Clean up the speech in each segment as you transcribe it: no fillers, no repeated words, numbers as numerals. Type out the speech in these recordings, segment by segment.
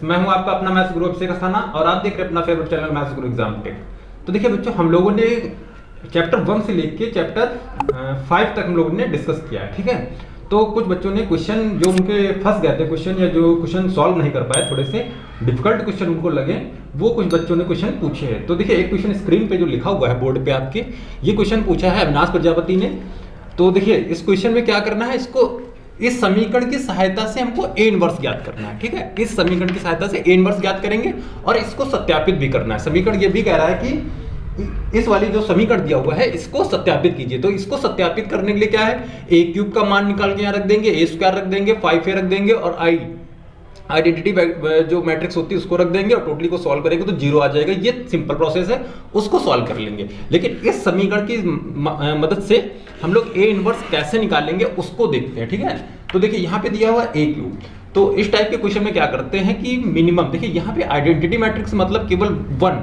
मैं हूं आपका अपना मैथ्स गुरु अभिषेक अस्थाना और आप देख रहे हैं अपना फेवरेट चैनल मैथ्स गुरु एग्जाम टेक। तो देखिए बच्चों, हम लोगों ने चैप्टर 1 से लेके चैप्टर 5 तक हम लोगों ने डिस्कस किया है, ठीक है। तो कुछ बच्चों ने क्वेश्चन जो उनके फंस गए थे क्वेश्चन, या जो क्वेश्चन सॉल्व नहीं कर पाए, थोड़े से डिफिकल्ट क्वेश्चन उनको लगे, वो कुछ बच्चों ने क्वेश्चन पूछे हैं। तो देखिए, एक क्वेश्चन स्क्रीन पे जो लिखा हुआ है बोर्ड पे आपके, ये क्वेश्चन पूछा है अविनाश प्रजापति ने। तो देखिए, इस क्वेश्चन में क्या करना है, इसको इस समीकरण की सहायता से हमको ए इनवर्स ज्ञात करना है, ठीक है। इस समीकरण की सहायता से ए इनवर्स ज्ञात करेंगे और इसको सत्यापित भी करना है। समीकरण ये भी कह रहा है कि इस वाली जो समीकरण दिया हुआ है इसको सत्यापित कीजिए। तो इसको सत्यापित करने के लिए क्या है, ए क्यूब का मान निकाल के यहाँ रख देंगे, ए स्क्वायर रख देंगे, 5a रख देंगे और आइडेंटिटी जो मैट्रिक्स होती है उसको रख देंगे और टोटली को सॉल्व करेंगे तो 0 आ जाएगा। ये सिंपल प्रोसेस है, उसको सॉल्व कर लेंगे। लेकिन इस समीकरण की मदद से हम लोग ए इनवर्स कैसे निकालेंगे उसको देखते हैं, ठीक है। तो देखिए, यहाँ पे दिया हुआ ए क्यूब। तो इस टाइप के क्वेश्चन में क्या करते हैं कि मिनिमम, देखिए यहाँ पे आइडेंटिटी मैट्रिक्स मतलब केवल 1,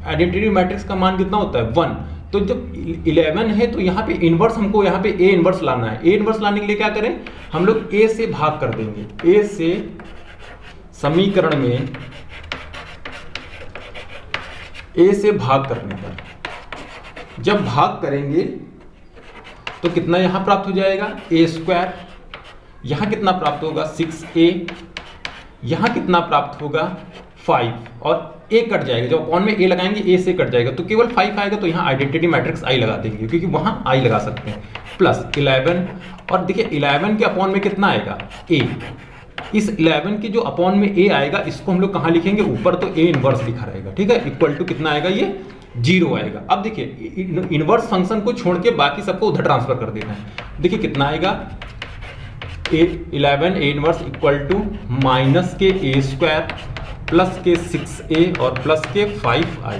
आइडेंटिटी मैट्रिक्स का मान कितना होता है 1। तो जब 11 है तो यहाँ पे इनवर्स, हमको यहाँ पे ए इनवर्स लाना है। ए इनवर्स लाने के लिए क्या करें, हम लोग ए से भाग कर देंगे। ए से समीकरण में ए से भाग करने पर जब भाग करेंगे तो कितना यहां प्राप्त हो जाएगा, ए स्क्वायर। यहां कितना प्राप्त होगा 6a, यहां कितना प्राप्त होगा 5, और ए कट जाएगा। जब अपॉन में ए लगाएंगे ए से कट जाएगा तो केवल 5 आएगा। तो यहां आइडेंटिटी मैट्रिक्स आई लगा देंगे क्योंकि वहां आई लगा सकते हैं, प्लस 11। और देखिए 11 के अपॉन में कितना आएगा ए। इस 11 के जो अपॉन में ए आएगा इसको हम लोग कहां लिखेंगे, ऊपर। तो ए इनवर्स लिखा रहेगा, ठीक है। इक्वल टू कितना आएगा, ये 0 आएगा। अब देखिए, इनवर्स फंक्शन को छोड़ के बाकी सबको उधर ट्रांसफर कर देना है। देखिए कितना आएगा, 11 a inverse equal to minus k a square plus के 6a और प्लस के 5i।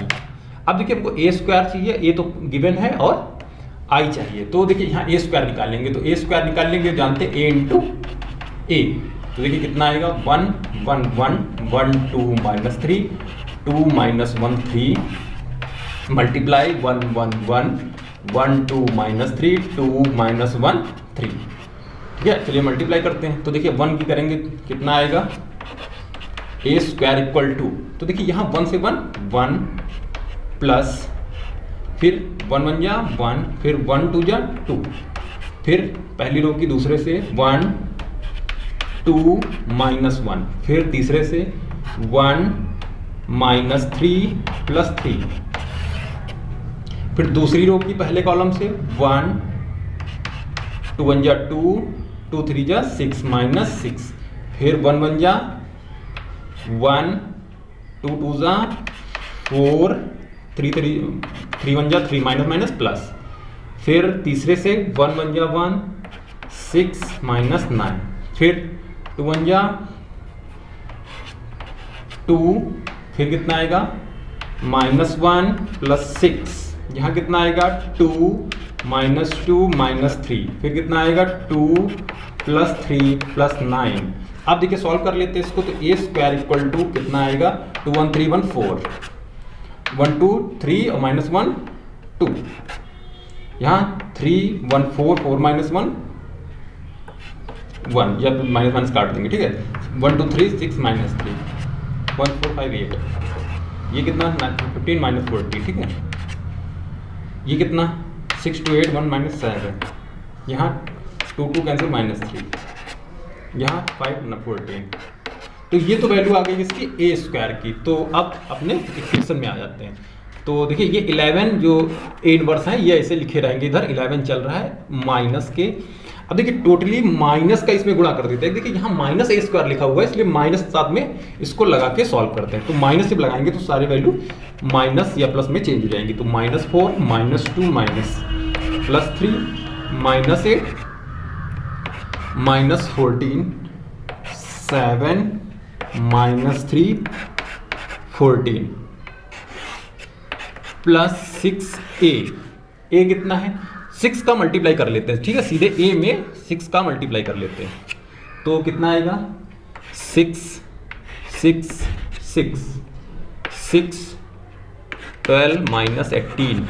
अब देखिए, हमको ए स्क्वायर चाहिए, ए तो गिवन है, और आई चाहिए। तो देखिए यहाँ ए स्क्वायर निकालेंगे। तो ए स्क्वायर निकालेंगे, जानते हैं ए इंटू ए। तो देखिए कितना आएगा, 1 1 1 1 2 minus 3 2 minus 1 3 multiply 1 1 1 1 2 minus 3 2 minus 1 3, ठीक है। चलिए मल्टीप्लाई करते हैं। तो देखिए 1 की करेंगे कितना आएगा, ए स्क्वायर इक्वल टू, तो देखिए यहाँ 1 से 1 1 प्लस फिर 1 1 जा 1, फिर 1 2 जा 2, फिर पहली रो की दूसरे से 1 2 माइनस 1, फिर तीसरे से 1 माइनस 3 प्लस 3, फिर दूसरी रो की पहले कॉलम से 1 2 1 जा 2 2 3 जा 6 माइनस 6, फिर 1 1 जा 1 2 2 जा 4 3 1 जा 3 माइनस माइनस प्लस, फिर तीसरे से 1 1 जा 1 6 माइनस 9, फिर 2 1 जा 2, फिर कितना आएगा माइनस 1 प्लस 6, यहाँ कितना आएगा 2 माइनस 2 माइनस 3, फिर कितना आएगा 2 प्लस 3 प्लस 9। अब देखिए सॉल्व कर लेते हैं इसको। तो ए स्क्वायर इक्वल टू कितना आएगा, 2 1 3 1 4 1 2 3 और माइनस 1 2, यहाँ 3 1 4 4 माइनस 1 1, या माइनस माइनस काट देंगे, ठीक है। 1 2 3 6 माइनस 3 1 4 5 8, ये कितना 15 माइनस 40, ठीक है। ये कितना 6 2 8 1 माइनस 7, यहाँ 2 2 कैंसिल माइनस 3, यहाँ 5 14। तो ये तो वैल्यू आ गई इसकी ए स्क्वायर की। तो अब अपने इक्वेशन में आ जाते हैं। तो देखिए ये 11 जो ए इनवर्स है ये ऐसे लिखे रहेंगे, इधर 11 चल रहा है माइनस के। अब देखिए टोटली माइनस का इसमें गुणा कर देते हैं। देखिए यहाँ माइनस ए स्क्वायर लिखा हुआ है, इसलिए माइनस साथ में इसको लगा के सॉल्व करते हैं। तो माइनस जब लगाएंगे तो सारे वैल्यू माइनस या प्लस में चेंज हो जाएंगी। तो -4 -2 माइनस प्लस 3 -8 -14 7 -3 14 प्लस 6a। ए कितना है, 6 का मल्टीप्लाई कर लेते हैं, ठीक है। सीधे ए में 6 का मल्टीप्लाई कर लेते हैं। तो कितना आएगा 6 6 6 6 12 माइनस 18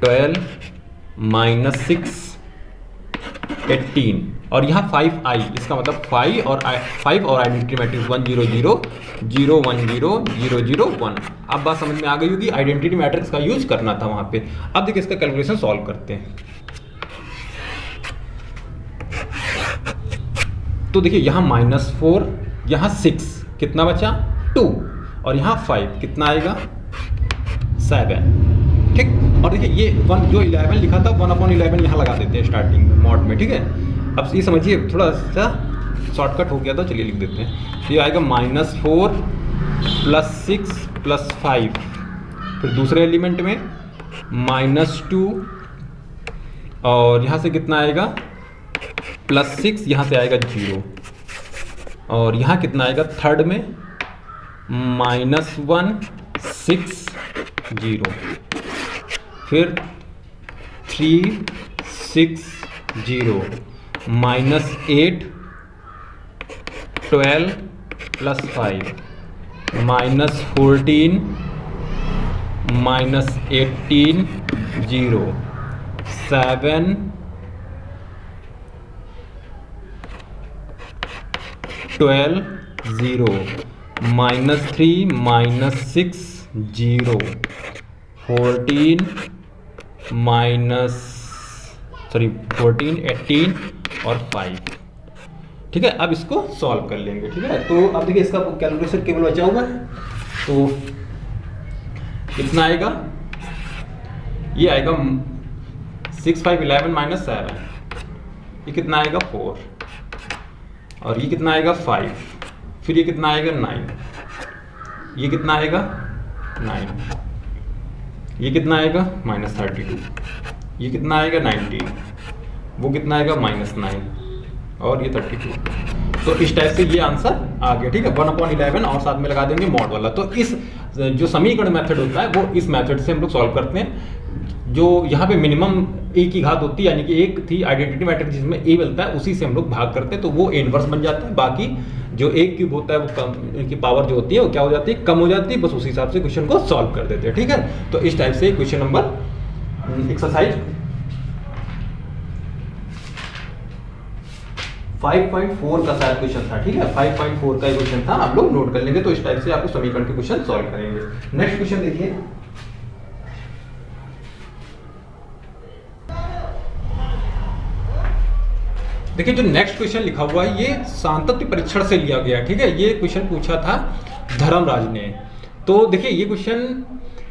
12 माइनस 6 18 और यहाँ 5i, इसका मतलब 5 और आइडेंटिटी मैट्रिक्स 1 0 0 0 1 0 0 0 1। अब बात समझ में आ गई होगी, आइडेंटिटी मैट्रिक्स का यूज करना था वहाँ पे। अब देखिए इसका कैलकुलेशन सॉल्व करते हैं। तो देखिए यहाँ -4, यहाँ 6, कितना बचा 2, और यहाँ 5, कितना आएगा 7, ठीक। और देखिए ये 1 जो 11 लिखा था 1/11 यहाँ लगा देते हैं स्टार्टिंग में मॉड में, ठीक है। अब ये समझिए थोड़ा सा शॉर्टकट हो गया था, चलिए लिख देते हैं। तो ये आएगा -4 + 6 + 5, फिर दूसरे एलिमेंट में -2, और यहाँ से कितना आएगा +6, यहाँ से आएगा 0, और यहाँ कितना आएगा थर्ड में -1 6 0, फिर 3 6 0, -8 12 + 5, -14 -18 0, 7 12 0, -3 -6 0, 14 14 18 और 5, ठीक है। अब इसको सॉल्व कर लेंगे, ठीक है। तो अब देखिए इसका कैलकुलेशन केवल बचा हुआ है, तो कितना आएगा, ये आएगा 6 5 11 -7, ये कितना आएगा 4, और ये कितना आएगा 5, फिर ये कितना आएगा 9, ये कितना आएगा 9, ये कितना आएगा -32, ये कितना आएगा 19, वो कितना आएगा -9, और ये 32। तो इस टाइप से ये आंसर आ गया, ठीक है। 1/11 और साथ में लगा देंगे मॉड वाला। तो इस जो समीकरण मेथड होता है वो इस मेथड से हम लोग सॉल्व करते हैं। जो यहाँ पे मिनिमम a की घात होती है, यानी कि एक थी आइडेंटिटी मैट्रिक्स जिसमें a मिलता है, उसी से हम लोग भाग करते हैं, तो वो इनवर्स बन जाता है। बाकी जो a क्यूब होता है वो कम की पावर जो होती है वो क्या हो जाती है, कम हो जाती है। बस उसी हिसाब से क्वेश्चन को सॉल्व कर देते हैं, ठीक है। तो इस टाइप से क्वेश्चन नंबर एक्सरसाइज 5.4 का शायद क्वेश्चन था, ठीक है। 5.4 का क्वेश्चन था, आप लोग नोट कर लेंगे। तो इस टाइप से आपको समीकरण के क्वेश्चन सॉल्व करेंगे। नेक्स्ट क्वेश्चन देखिए, देखिए जो नेक्स्ट क्वेश्चन लिखा हुआ है ये सांतत्य परीक्षण से लिया गया, ठीक है। ये क्वेश्चन पूछा था धर्मराज ने। तो देखिए ये क्वेश्चन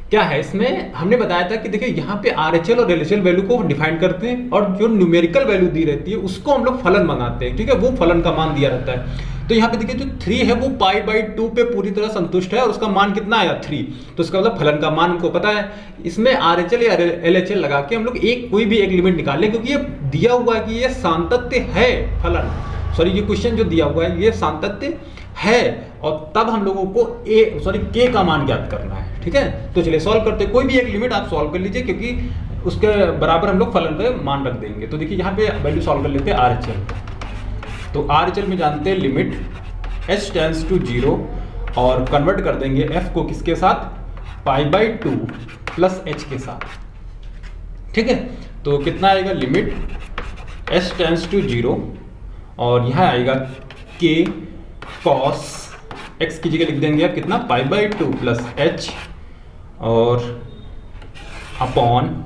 क्या है, इसमें हमने बताया था कि देखिए यहाँ पे RHL और LHL वैल्यू को डिफाइन करते हैं, और जो न्यूमेरिकल वैल्यू दी रहती है उसको हम लोग फलन बनाते हैं, ठीक है। वो फलन का मान दिया रहता है। तो यहाँ पे देखिए जो 3 है वो π/2 पे पूरी तरह संतुष्ट है, और उसका मान कितना आया 3। तो इसका मतलब फलन का मान हमको पता है। इसमें RHL या LHL लगा के हम लोग कोई भी एक लिमिट निकाल लें, क्योंकि ये दिया हुआ है कि ये सांतत्य है फलन, सॉरी ये क्वेश्चन जो दिया हुआ है ये सांतत्य है, और तब हम लोगों को k का मान ज्ञात करना है, ठीक है। तो चलिए सॉल्व करते हैं। कोई भी एक लिमिट आप सॉल्व कर लीजिए, क्योंकि उसके बराबर हम लोग फलन का मान रख देंगे। तो देखिए यहाँ पे वैल्यू सॉल्व कर लेते हैं RHL। तो RHL में जानते हैं लिमिट h टेंड्स टू 0, और कन्वर्ट कर देंगे f को किसके साथ, π/2 प्लस h के साथ, ठीक है। तो कितना आएगा, लिमिट h टेंड्स टू 0, और यहाँ आएगा k cos x की जगह लिख देंगे आप कितना, π/2 प्लस h, और अपॉन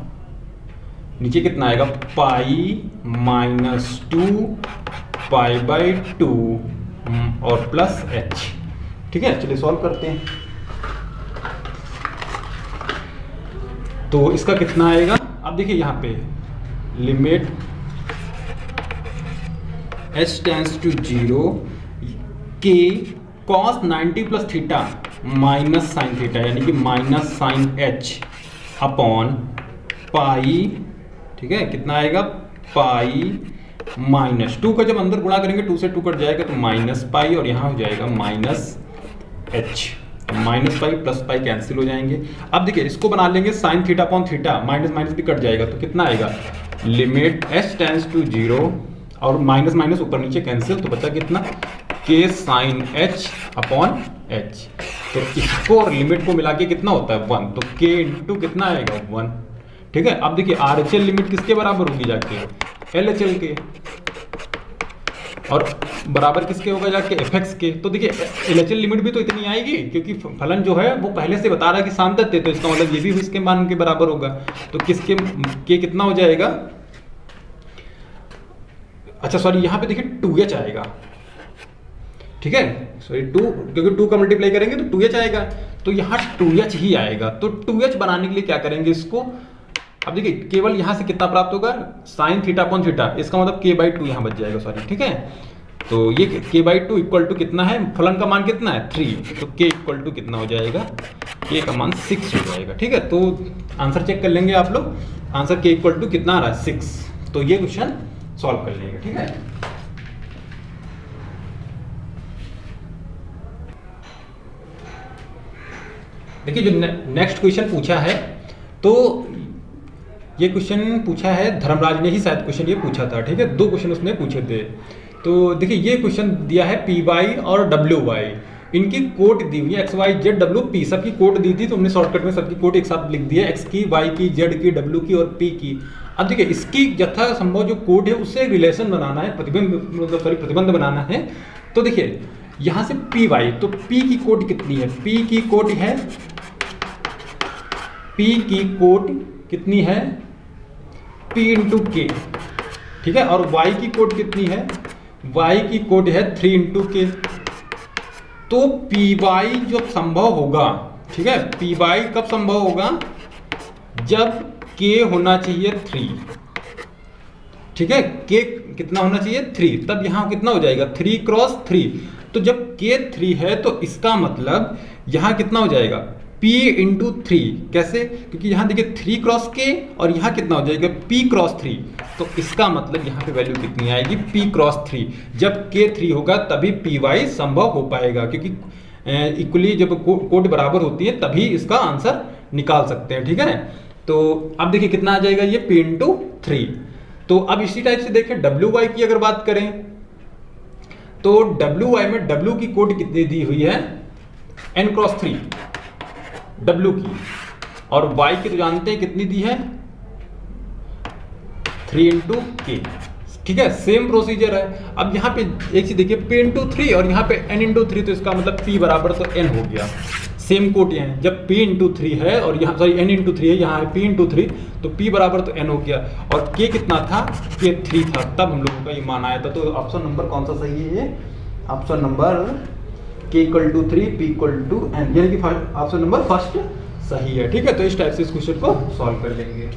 नीचे कितना आएगा π-2 π/2 और प्लस h, ठीक है। चलिए सॉल्व करते हैं। तो इसका कितना आएगा, अब देखिए यहाँ पे limit h tends to 0 k cos 90 plus theta minus sine theta, यानी कि minus sine h upon pi, ठीक है। कितना आएगा, π-2 का जब अंदर गुणा करेंगे 2 से 2 कट जाएगा तो -π, और यहाँ हो जाएगा -h। -π प्लस पाई कैंसिल हो जाएंगे। अब देखिए इसको बना लेंगे sine theta upon theta, minus minus भी कट जाएगा, तो कितना आएगा, लिमिट h टेंड्स टू 0, और माइनस माइनस ऊपर नीचे कैंसिल, तो बचा कितना, k sine h upon h। तो इसको और लिमिट को मिला के कितना होता है 1, तो k इंटू कितना आएगा 1, ठीक है। अब देखिए RHL लिमिट किसके बराबर होगी जाके, LHL के, और बराबर किसके होगा जाके fx के। तो देखिए LHL लिमिट भी तो इतनी आएगी, क्योंकि फलन जो है वो पहले से बता रहा है कि सांतत्य, तो इसका मतलब ये भी इसके मान के बराबर होगा। तो किसके के कितना हो जाएगा, अच्छा सॉरी यहाँ पे देखिए 2h आएगा, ठीक है, सॉरी 2, क्योंकि 2 का मल्टीप्लाई करेंगे तो 2h आएगा, तो यहाँ 2h ही आएगा। तो 2h बनाने के लिए क्या करेंगे इसको, अब देखिए केवल यहाँ से कितना प्राप्त होगा, साइन थीटा अपॉन थीटा, इसका मतलब k/2 यहाँ बच जाएगा, सॉरी, ठीक है। तो ये k/2 इक्वल टू कितना है, फलन का मान कितना है 3, तो k इक्वल टू कितना हो जाएगा, k का मान 6 हो जाएगा, ठीक है। तो आंसर चेक कर लेंगे आप लोग, आंसर k इक्वल टू कितना आ रहा है 6। तो ये क्वेश्चन सॉल्व कर लेंगे, ठीक है। देखिए जो नेक्स्ट क्वेश्चन पूछा है, तो ये क्वेश्चन पूछा है धर्मराज ने ही शायद क्वेश्चन ये पूछा था, ठीक है, 2 क्वेश्चन उसने पूछे थे। तो देखिए ये क्वेश्चन दिया है py और wy, इनकी कोड दी हुई है x y z w p, सबकी कोड दी थी, तो हमने शॉर्टकट में सबकी कोड एक साथ लिख दी है, x की, y की, z की, w की और p की। अब देखिए इसकी यथा संभव जो कोड है उससे रिलेशन बनाना है, प्रतिबंध बनाना है। तो देखिए यहाँ से py, तो p की कोड कितनी है, p की कोड है, p की कोड कितनी है p इंटू k, ठीक है, और y की कोड कितनी है, y की कोड है 3 इंटू k। तो py जब संभव होगा, ठीक है, py कब संभव होगा, जब k होना चाहिए 3, ठीक है, k कितना होना चाहिए 3, तब यहाँ कितना हो जाएगा 3 क्रॉस 3। तो जब k 3 है तो इसका मतलब यहाँ कितना हो जाएगा p इंटू 3, कैसे, क्योंकि यहाँ देखिए 3 क्रॉस k और यहाँ कितना हो जाएगा p क्रॉस 3, तो इसका मतलब यहाँ पे वैल्यू कितनी आएगी p क्रॉस 3। जब k 3 होगा तभी py संभव हो पाएगा, क्योंकि इक्वली जब कोड बराबर होती है तभी इसका आंसर निकाल सकते हैं, ठीक है। तो अब देखिए कितना आ जाएगा ये p इंटू 3। तो अब इसी टाइप से देखें wy की अगर बात करें, तो wy में w की कोड कितनी दी हुई है, n क्रॉस 3 w की, और y की तो जानते हैं कितनी दी है 3 इंटू k, ठीक है, सेम प्रोसीजर है। अब यहाँ पे एक चीज देखिए p इंटू 3 और यहाँ पे n इंटू 3, तो इसका मतलब p बराबर तो n हो गया, सेम कोट है। जब p इंटू 3 है और यहाँ सॉरी n इंटू 3 है, यहाँ है p इंटू 3, तो p बराबर तो n हो गया, और k कितना था, k 3 था, तब हम लोगों का ये मान आया था। तो ऑप्शन नंबर कौन सा सही है, ये option number k equal to 3 p equal to n, यानी कि ऑप्शन नंबर फर्स्ट सही है, ठीक है। तो इस टाइप से इस क्वेश्चन को सॉल्व कर लेंगे।